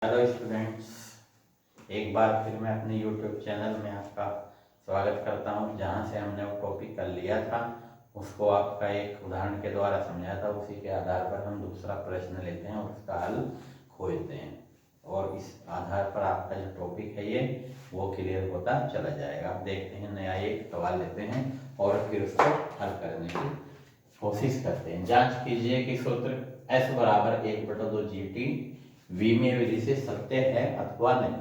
Hello students, एक बार फिर मैं अपने यूट्यूब चैनल में आपका स्वागत करता हूं। जहां से हमने वो टॉपिक कर लिया था उसको आपका एक उदाहरण के द्वारा समझाया था। उसी के आधार पर हम दूसरा प्रश्न लेते हैं और उसका हल खोजते हैं और इस आधार पर आपका जो टॉपिक है ये वो क्लियर होता चला जाएगा। अब देखते हैं, नया एक सवाल लेते हैं और फिर उसको हल करने की कोशिश करते हैं। जाँच कीजिए कि सूत्र S बराबर 1/2 GT V में विधि से सत्य है अथवा नहीं।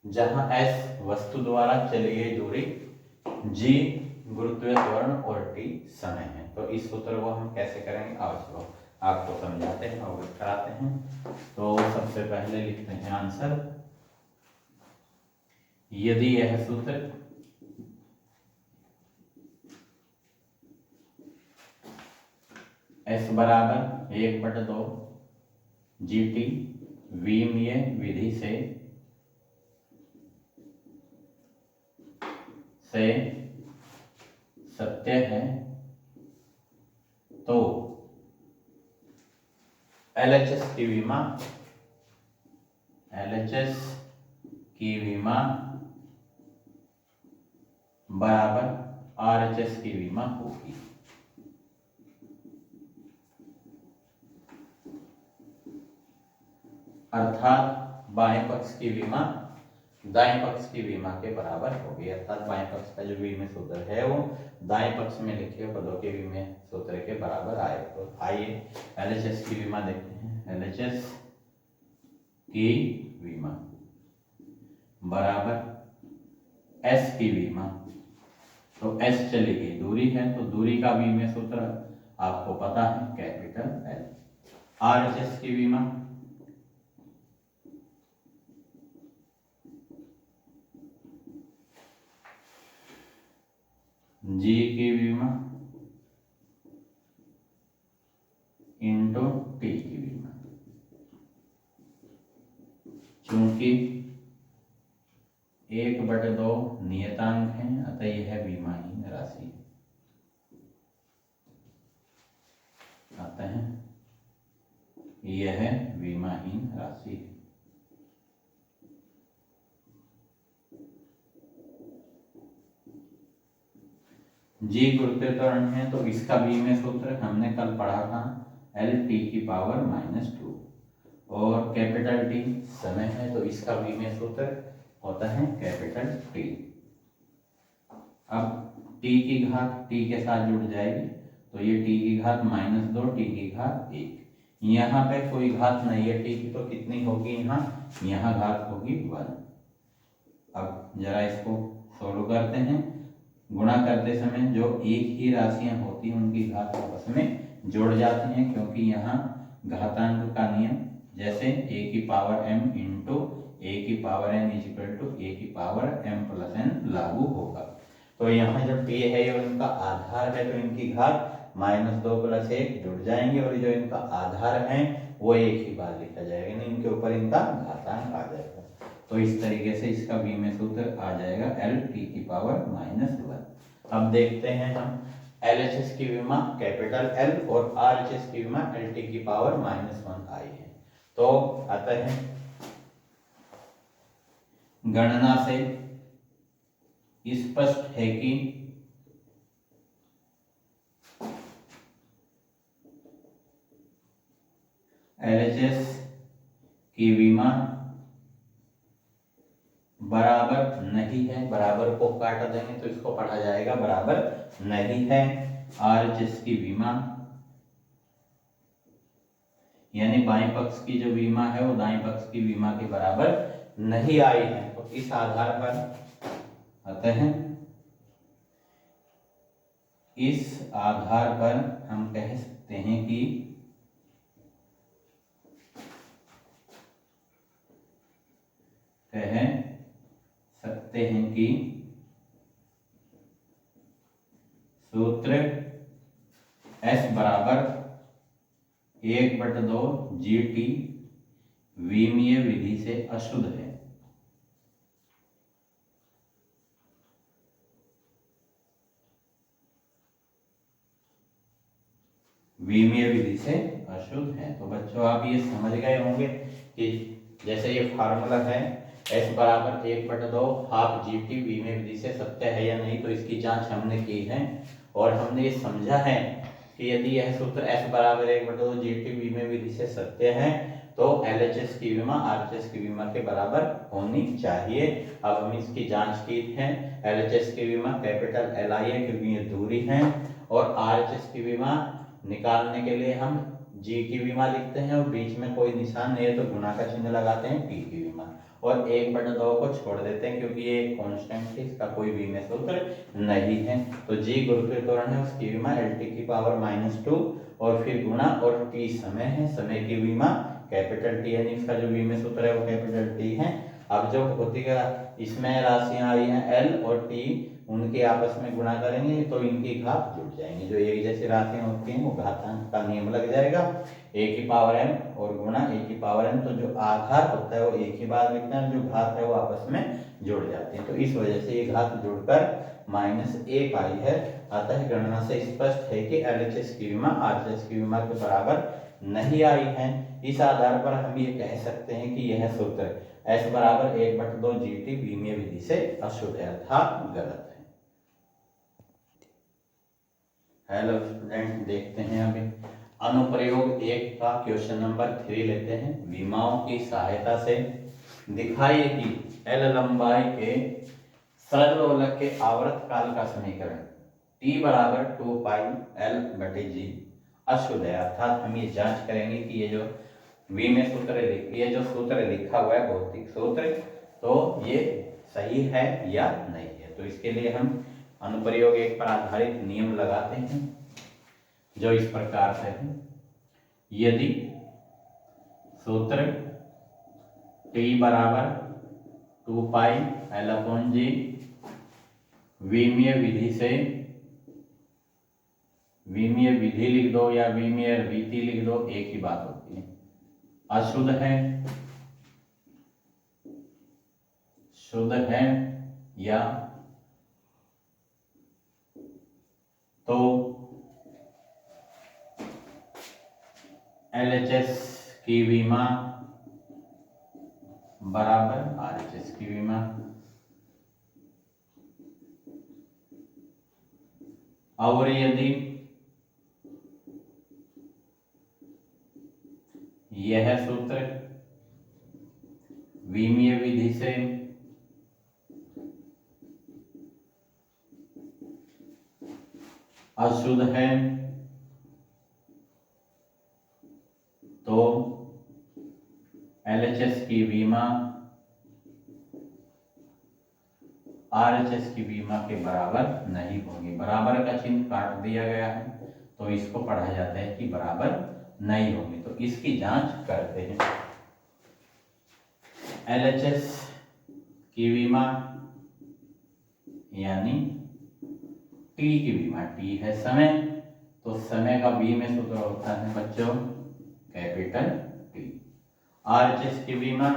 जहां S वस्तु द्वारा चली गई दूरी, G गुरुत्वीय त्वरण और T समय है। तो इस सूत्र को हम कैसे करेंगे आओ आपको समझाते हैं, अवगत कराते हैं। तो सबसे पहले लिखते हैं आंसर। यदि यह सूत्र S बराबर 1/2 GT विमीय विधि से सत्य है तो LHS की विमा बराबर RHS की विमा होगी। अर्थात बाएं पक्ष की विमा दाएं पक्ष की विमा के बराबर होगी। अर्थात बाएं पक्ष का जो विमीय सूत्र है वो दाएं पक्ष में लिखे पदों के विमीय सूत्र के बराबर आएगा। तो आइए LHS की विमा देखते हैं। LHS की विमा बराबर S की विमा, तो S चली गई, दूरी है तो दूरी का विमीय सूत्र आपको पता है, कैपिटल L। RHS की विमा G की विमा इंटू T की विमा। चूंकि 1/2 नियतांक है अतः यह विमाहीन राशि है। अतः यह विमाहीन राशि है। G गुरुत्वीय त्वरण है तो इसका विमीय सूत्र हमने कल पढ़ा था, L(T⁻²) और कैपिटल T समय है तो इसका विमीय सूत्र होता है कैपिटल T। अब T की घात T के साथ जुड़ जाएगी तो ये T की घात -2 T की घात 1। यहाँ पे कोई घात नहीं है T की, तो कितनी होगी यहाँ घात होगी 1। अब जरा इसको सोल्व करते हैं। गुणा करते समय जो एक ही राशियां होती हैं उनकी घात आपस में जोड़ जाती हैं, क्योंकि यहाँ घातांक का नियम जैसे a⁻m इंटू a⁻n = a⁻m+n लागू होगा। तो यहाँ जो t है ये इनका आधार है तो इनकी घात -2 + 1 जुड़ जाएंगे और जो इनका आधार है वो एक ही बार लिखा जाएगा, नहीं इनके ऊपर इनका घातांक आ जाएगा। तो इस तरीके से इसका विमीय सूत्र आ जाएगा L(T⁻⁻1). अब देखते हैं हम LHS की विमा कैपिटल L और RHS की विमा L(T⁻⁻1) आई है। तो अतः गणना से स्पष्ट है कि LHS की विमा बराबर नहीं है, बराबर को काट देंगे तो इसको पढ़ा जाएगा बराबर नहीं है RHS की विमा, यानी बाएं पक्ष की जो विमा है वो दाएं पक्ष की विमा के बराबर नहीं आई है। तो इस आधार पर अतः इस आधार पर हम कह सकते हैं कि सूत्र S बराबर 1/2 GT विमीय विधि से अशुद्ध है। विमीय विधि से अशुद्ध है। तो बच्चों आप ये समझ गए होंगे कि जैसे ये फार्मूला है S बराबर 1/2 हाफ GT विमीय विधि से सत्य है या नहीं, तो इसकी जांच हमने की है और हमने ये समझा है कि यदि यह सूत्र S बराबर 1/2 GT विमीय विधि से सत्य है तो LHS की विमा RHS की विमा के बराबर होनी चाहिए। अब हम इसकी जांच की है। LHS की विमा कैपिटल LI है क्योंकि ये दूरी है, और RHS की विमा निकालने के लिए हम G की विमा लिखते हैं और बीच में कोई निशान नहीं है तो गुणा का चिन्ह लगाते हैं T की विमा, और 1/2 को छोड़ देते हैं क्योंकि ये कांस्टेंट है, इसका कोई विमीय सूत्र नहीं है। तो G गुरुत्वीय त्वरण है, उसकी विमा LT की पावर -2 और फिर गुणा, और T समय है, समय की विमा कैपिटल T यानी इसका जो विमीय सूत्र है वो कैपिटल T है। अब जो भौतिक इसमें राशियां आई हैं L और T, उनके आपस में गुणा करेंगे तो इनकी घात जुड़ जाएंगे। जो एक जैसी राशियां होती हैं वो घातांक का नियम लग जाएगा, a की पावर m और गुणा a की पावर n। तो जो आधार होता है वो एक ही बार लिखना है, जो घात है वो आपस में जुड़ जाती है। तो इस वजह से ये घात जुड़कर -1 आई है। अतः गणना से स्पष्ट है कि LHS की विमा RHS की विमा के बराबर नहीं आई है। इस आधार पर हम ये कह सकते हैं कि यह सूत्र S बराबर 1/2 GT विमीय विधि से अशुद्ध है अर्थात गलत है। हेलो स्टूडेंट, देखते हैं अभी अनुप्रयोग 1 का क्वेश्चन नंबर 3 लेते हैं। विमाओं की सहायता से दिखाइए कि L लंबाई के सरलोलक के आवर्त काल का समीकरण T बराबर 2 पाई L/G अशुद्ध है। अर्थात हम ये जांच करेंगे कि ये जो विमीय सूत्र ये जो सूत्र लिखा हुआ है भौतिक सूत्र, तो ये सही है या नहीं है। तो इसके लिए हम अनुप्रयोग 1 पर आधारित नियम लगाते हैं जो इस प्रकार से है। यदि सूत्र T बराबर 2 पाई L/G विमीय विधि से, विमीय विधि लिख दो या विमीय रीति लिख दो, एक ही बात होती है, अशुद्ध है, शुद्ध है या तो LHS की विमा बराबर RHS की विमा, और यदि यह सूत्र विमीय विधि से अशुद्ध है तो LHS की विमा RHS की विमा के बराबर नहीं होगी। बराबर का चिन्ह काट दिया गया है तो इसको पढ़ा जाता है कि बराबर नहीं होगी। तो इसकी जांच करते हैं। LHS की विमा यानी T की विमा, T है समय, तो समय का विमीय सूत्र होता है बच्चों कैपिटल T। RHS की विमा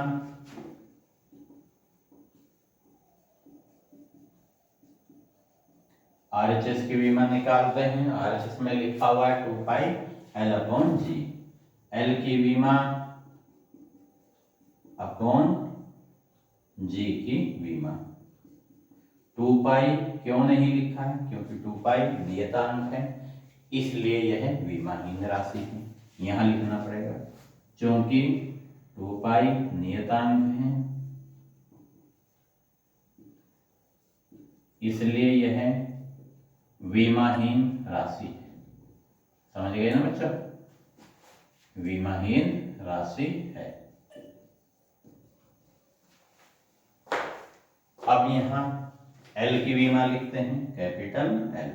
RHS की विमा निकालते हैं। RHS में लिखा हुआ है 2 पाई L/G। L की विमा अपॉन G की विमा। 2 पाई क्यों नहीं लिखा है? क्योंकि 2 पाई नियतांक है, इसलिए यह विमाहीन राशि है। यहां लिखना पड़ेगा क्योंकि 2 पाई नियतांक है, इसलिए यह विमाहीन राशि है। समझ गए ना बच्चों? विमाहीन राशि है। अब यहां L की विमा लिखते हैं कैपिटल L,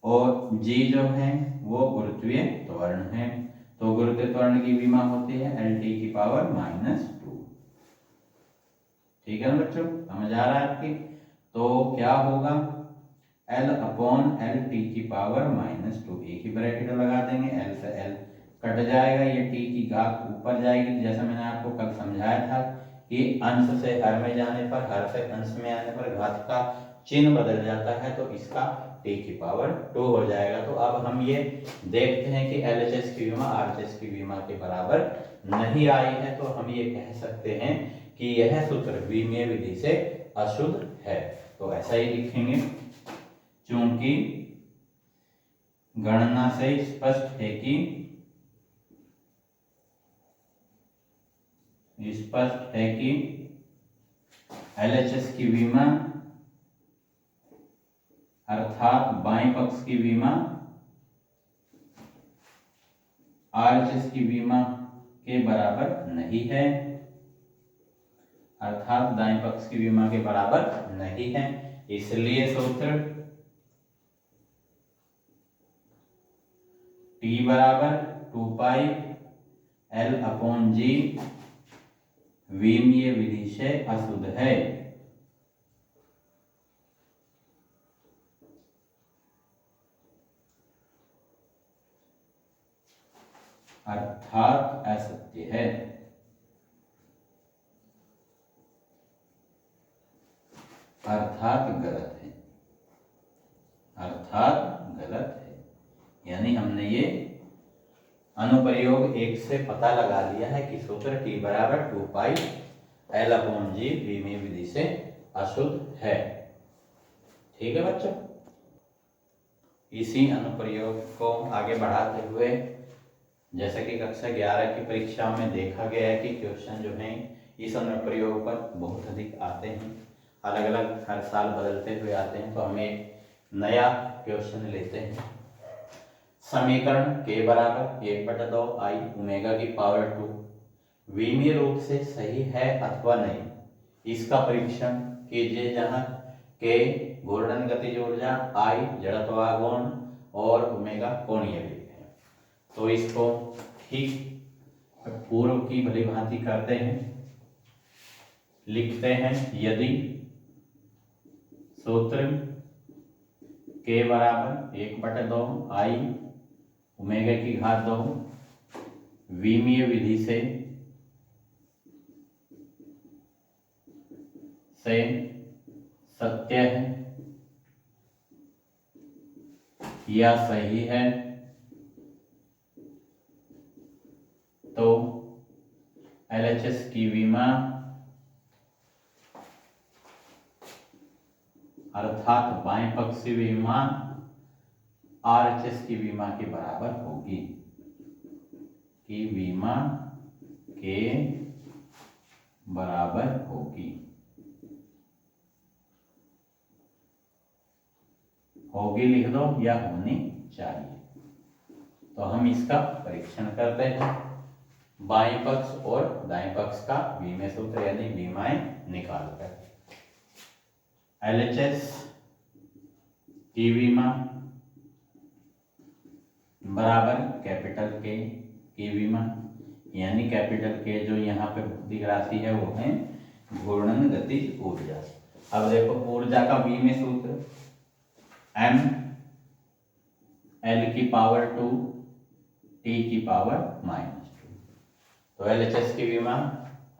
और G जो है वो गुरुत्वीय त्वरण है, तो गुरुत्वीय त्वरण की विमा होती है LT की पावर -2। ठीक है ना बच्चों, समझ आ रहा है आपकी? तो क्या होगा L/LT की पावर -2, एक ही ब्रैकेट लगा देंगे, L से L कट जाएगा, ये T की घात ऊपर जाएगी। जैसा मैंने आपको कल समझाया था कि अंश से हर में जाने पर, हर से अंश में आने पर घात का चिन्ह बदल जाता है, तो इसका टी की पावर 2 हो जाएगा। तो अब हम ये देखते हैं कि एलएचएस की विमा आरएचएस की विमा के बराबर नहीं आई है, तो हम ये कह सकते हैं कि यह सूत्र विमीय विधि से अशुद्ध है। तो ऐसा ही लिखेंगे, चूंकि गणना से स्पष्ट है कि एलएचएस की विमा अर्थात बाएं पक्ष की विमा आरएचएस की विमा के बराबर नहीं है, अर्थात दाएं पक्ष की विमा के बराबर नहीं है। इसलिए सूत्र T बराबर 2 पाई L/G विमीय विधि से अशुद्ध है। अर्थात असत्य है। अर्थात गलत है। यानी हमने ये अनुप्रयोग 1 से पता लगा लिया है कि सूत्र T बराबर 2 पाई L/G विमीय विधि से अशुद्ध है। ठीक है बच्चों, इसी अनुप्रयोग को आगे बढ़ाते हुए जैसे कि कक्षा 11 की परीक्षा में देखा गया है कि क्वेश्चन जो हैं इस अनुप्रयोग पर बहुत अधिक आते हैं, अलग अलग हर साल बदलते हुए आते हैं। तो हम एक नया क्वेश्चन लेते हैं। समीकरण के बराबर 1/2 आई ओमेगा की पावर 2 विमीय रूप से सही है अथवा नहीं, इसका परीक्षण कीजिए, जहां के घूर्णन गतिज ऊर्जा, आई जड़त्वाघूर्ण और ओमेगा कोणीय वेग है। तो इसको ठीक पूर्व की भली भांति करते हैं, लिखते हैं, यदि सूत्र के बराबर 1/2 आई ओमेगा की घात 2 विमीय विधि से सत्य है या सही है, तो एलएचएस की विमा अर्थात बाएं पक्ष की विमा आरएचएस की विमा के बराबर होगी, की विमा के बराबर होगी। लिख दो या होनी चाहिए। तो हम इसका परीक्षण करते हैं, बाएं पक्ष और दाएं पक्ष का विमीय सूत्र यानी विमाएं निकालकर। एलएचएस की विमा बराबर कैपिटल के की विमा, यानी कैपिटल के जो यहाँ पे भौतिक राशि है वो है घूर्णन गतिज ऊर्जा। अब देखो ऊर्जा का विमीय सूत्र m L की पावर 2 T की पावर -2। तो एलएचएस की विमा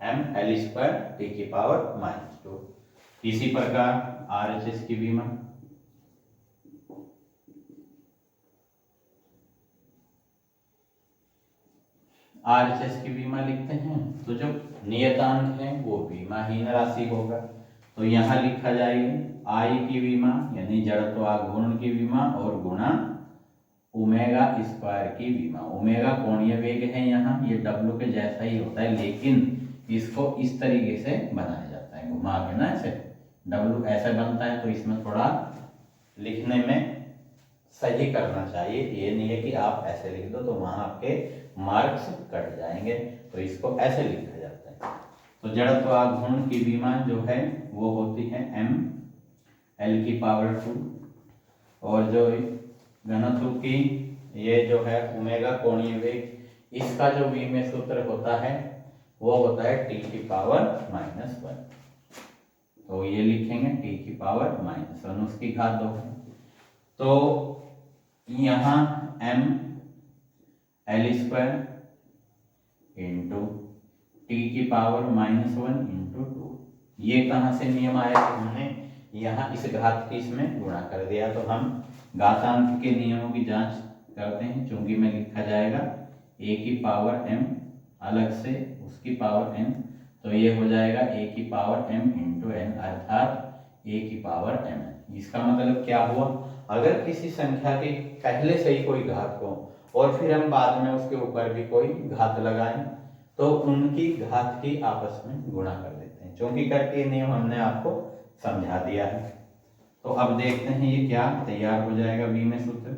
m L² T की पावर -2। इसी प्रकार आरएचएस की विमा आरएचएस की विमा लिखते हैं, तो जो नियतांक है वो विमाहीन राशि होगा। तो यहाँ लिखा जाएगा आई की विमा यानी जड़त्वाघूर्ण की विमा और गुणा ओमेगा स्क्वायर की विमा। ओमेगा कोणीय वेग है, यहाँ ये डब्ल्यू के जैसा ही होता है, लेकिन इसको इस तरीके से बनाया जाता है घुमा के ना, ऐसे डब्ल्यू ऐसे बनता है, तो इसमें थोड़ा लिखने में सही करना चाहिए। ये नहीं है कि आप ऐसे लिख दो तो वहां आपके मार्क्स कट जाएंगे, तो इसको ऐसे लिखा जाता है। तो जड़त्वाघूर्ण की विमा जो है वो होती है m L की पावर 2, और जो घनत्व की ये जो है ओमेगा कोणीय वेग, इसका जो विमीय सूत्र होता है वो होता है t की पावर -1। तो ये लिखेंगे t की पावर -1 उसकी घात 2। तो यहाँ m L² इंटू टी की पावर -1 इंटू 2, ये कहाँ से नियम आया कि हमने यहाँ इस घात की इसमें गुणा कर दिया। तो हम घातांक के नियमों की जांच करते हैं। चूंकि में लिखा जाएगा a की पावर m अलग से उसकी पावर n, तो ये हो जाएगा a की पावर m इंटू n अर्थात a की पावर m। इसका मतलब क्या हुआ, अगर किसी संख्या के पहले से ही कोई घात हो और फिर हम बाद में उसके ऊपर भी कोई घात लगाएं तो उनकी घात की आपस में गुणा कर देते हैं। चूंकि करके नियम हमने आपको समझा दिया है। तो अब देखते हैं ये क्या तैयार हो जाएगा v में सूत्र।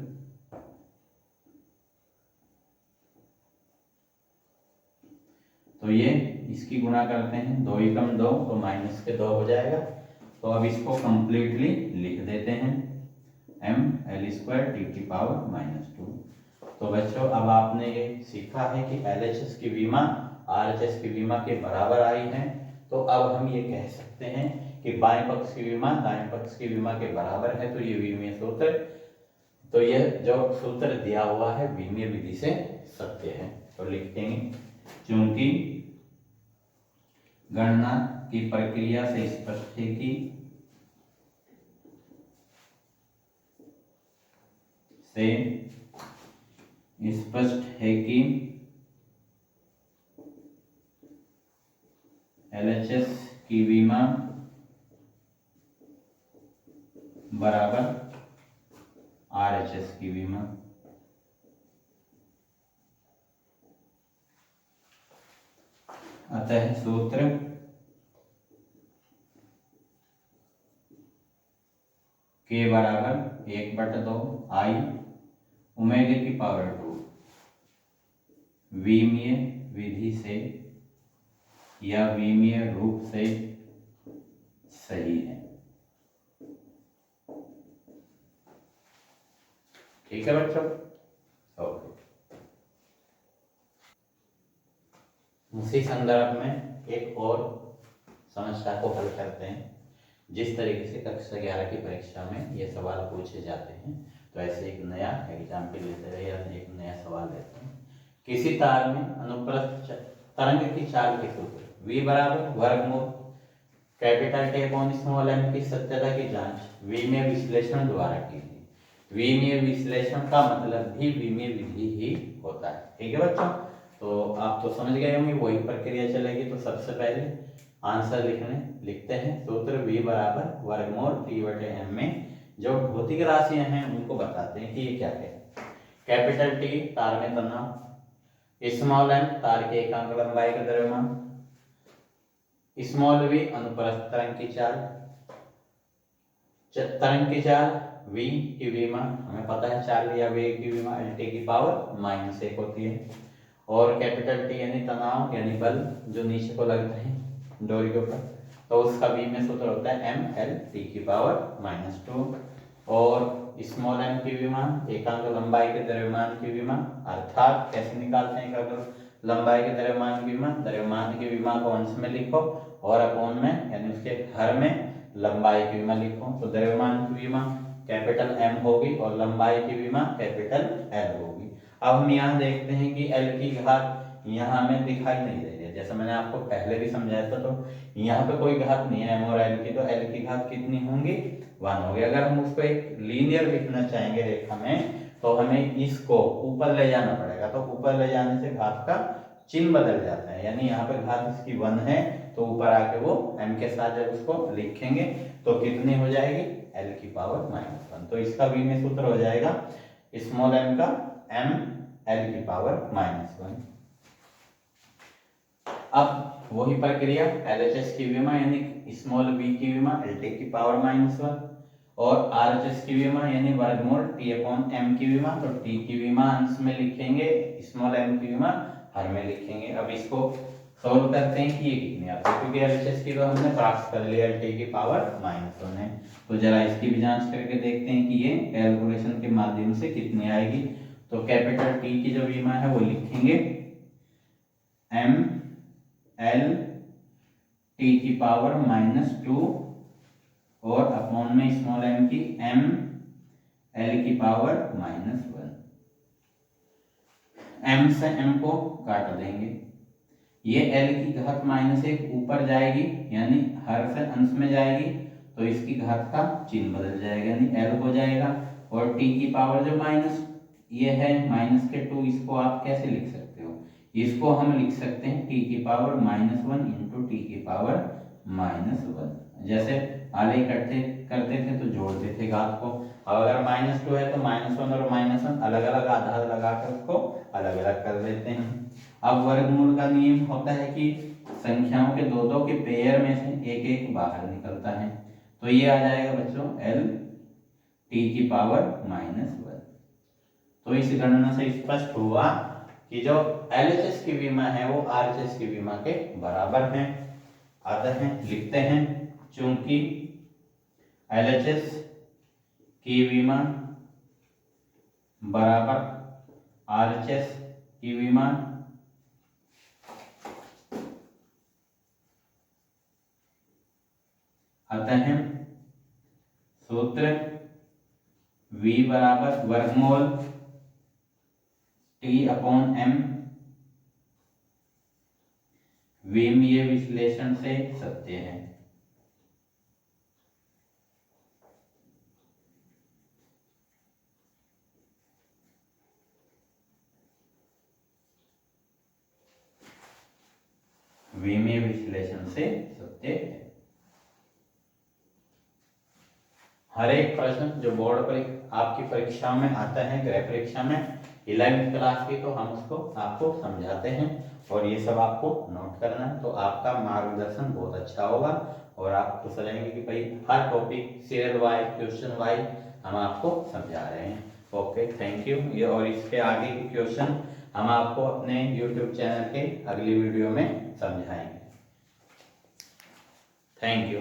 तो ये इसकी गुणा करते हैं, 2 एकम 2 तो माइनस के 2 हो जाएगा। तो अब इसको कंप्लीटली लिख देते हैं m l स्क्वायर टी की पावर -2। तो बच्चों अब आपने ये सीखा है कि LHS की विमा RHS की विमा के बराबर आई है। तो अब हम ये कह सकते हैं कि बाएं पक्ष की विमा दाएं पक्ष की विमा के बराबर है। तो ये विमीय सूत्र, तो यह जो सूत्र दिया हुआ है विमीय विधि से सत्य है। तो लिख देंगे क्योंकि गणना की प्रक्रिया से स्पष्ट है कि LHS की विमा बराबर RHS की विमा। अतः सूत्र के बराबर 1/2 आई ओमेगा की पावर 2 विमीय विधि से या विमीय रूप से सही है। ठीक है बच्चों, ओके। उसी संदर्भ में एक और समस्या को हल करते हैं। जिस तरीके से कक्षा 11 की परीक्षा में ये सवाल पूछे जाते हैं, तो ऐसे एक नया एग्जाम्पल लेते हैं या एक नया सवाल लेते हैं। किसी तार में अनुप्रस्थ तरंग की चाल के सूत्र v बराबर वर्गमूल capital T upon small m की सत्यता की जांच विमीय विश्लेषण द्वारा की थी। विमीय विश्लेषण का मतलब भी विमीय विधि ही होता है। ठीक है बच्चों, तो आप तो समझ गए होंगे वही प्रक्रिया चलेगी। तो सबसे पहले आंसर लिखते हैं। सूत्र v बराबर वर्गमूल t/m में जो भौतिक राशियां हैं उनको बताते हैं कि ये क्या है। कैपिटल टी तार में तनाव, स्मॉल m तार के एकांक लंबाई का द्रव्यमान, स्मॉल v अनुप्रस्थ तरंग की चाल, तरंग की चाल v की विमा हमें पता है चाल या वेग की विमा lt की पावर -1 होती है, और कैपिटल टी यानी तनाव यानी बल जो नीचे को लगता है डोरी के ऊपर, तो उसका v में सूत्र होता है mlt की पावर -2, और स्मॉल m की विमा एकांक लंबाई के द्रव्यमान की विमा, अर्थात कैसे निकालते हैं एकांक लंबाई के द्रव्यमान की विमा, द्रव्यमान की विमा को अंश में लिखो और अपॉन में यानी उसके हर में लंबाई की विमा लिखो। तो द्रव्यमान की विमा कैपिटल M होगी और लंबाई की विमा कैपिटल L होगी। अब हम यहाँ देखते हैं कि L की घात यहाँ हमें दिखाई नहीं दे रही है, जैसा मैंने आपको पहले भी समझाया था। तो यहाँ पे कोई घात नहीं है M और L की, तो L की घात कितनी होंगी 1 होगी। अगर हम उसको एक लीनियर लिखना चाहेंगे रेखा में, तो हमें इसको ऊपर ले जाना पड़ेगा। तो ऊपर ले जाने से घात का चिन्ह बदल जाता है, यानी यहाँ पे घात इसकी 1 है तो ऊपर आके वो m के साथ जब उसको लिखेंगे तो कितनी हो जाएगी l की पावर -1। तो इसका v में सूत्र हो जाएगा स्मॉल m का m l की पावर -1। अब वही प्रक्रिया LHS की विमा यानी स्मॉल v की विमा lt की पावर -1 और RHS की विमा यानी वर्गमूल t/m की विमा, तो t की विमा अंश में लिखेंगे, स्मॉल m की विमा हर में लिखेंगे। अब इसको सॉल्व करते हैं कि ये कितनी आती है, क्योंकि LHS की तो हमने प्राप्त कर लिया lt की पावर -1 है। तो जरा इसकी भी जांच करके देखते हैं कि ये कैलकुलेशन के माध्यम से कितनी आएगी। तो कैपिटल T की जो विमा है वो लिखेंगे m l t की पावर -2 और अपॉन में स्मॉल m की m l की पावर -1। m से m को काट देंगे, ये l की घात -1 ऊपर जाएगी यानी हर से अंश में जाएगी, तो इसकी घात का चिन्ह बदल जाएगा, यानी l हो जाएगा। और t की पावर जो माइनस ये है माइनस के 2, इसको आप कैसे लिख सकते हो, इसको हम लिख सकते हैं t की पावर -1 इंटू टी की पावर -1। जैसे आगे करते थे तो जोड़ते थे घात को, अब अगर -2 है तो -1 और -1 अलग अलग आधार लगाकर उसको अलग अलग कर देते हैं। अब वर्गमूल का नियम होता है कि संख्याओं के दो दो के पेयर में से एक एक बाहर निकलता है, तो ये आ जाएगा बच्चों l t की पावर -1। तो इस गणना से स्पष्ट हुआ कि जो LHS की विमा है वो RHS की विमा के बराबर है। आते हैं लिखते हैं, चूंकि LHS की विमा बराबर RHS की विमा अतः सूत्र V बराबर वर्गमूल T/m विमीय विश्लेषण से सत्य है। विमीय विश्लेषण से सत्य है। हर एक प्रश्न जो बोर्ड पर आपकी परीक्षा में आता है, गृह परीक्षा में 11वीं क्लास की, तो हम उसको आपको समझाते हैं और ये सब आपको नोट करना है, तो आपका मार्गदर्शन बहुत अच्छा होगा और आप खुश रहेंगे कि भाई हर topic serial wise question wise हम आपको समझा रहे हैं। Okay, thank you. ये और इसके आगे के क्वेश्चन हम आपको अपने YouTube चैनल के अगली वीडियो में समझाएंगे। Thank you.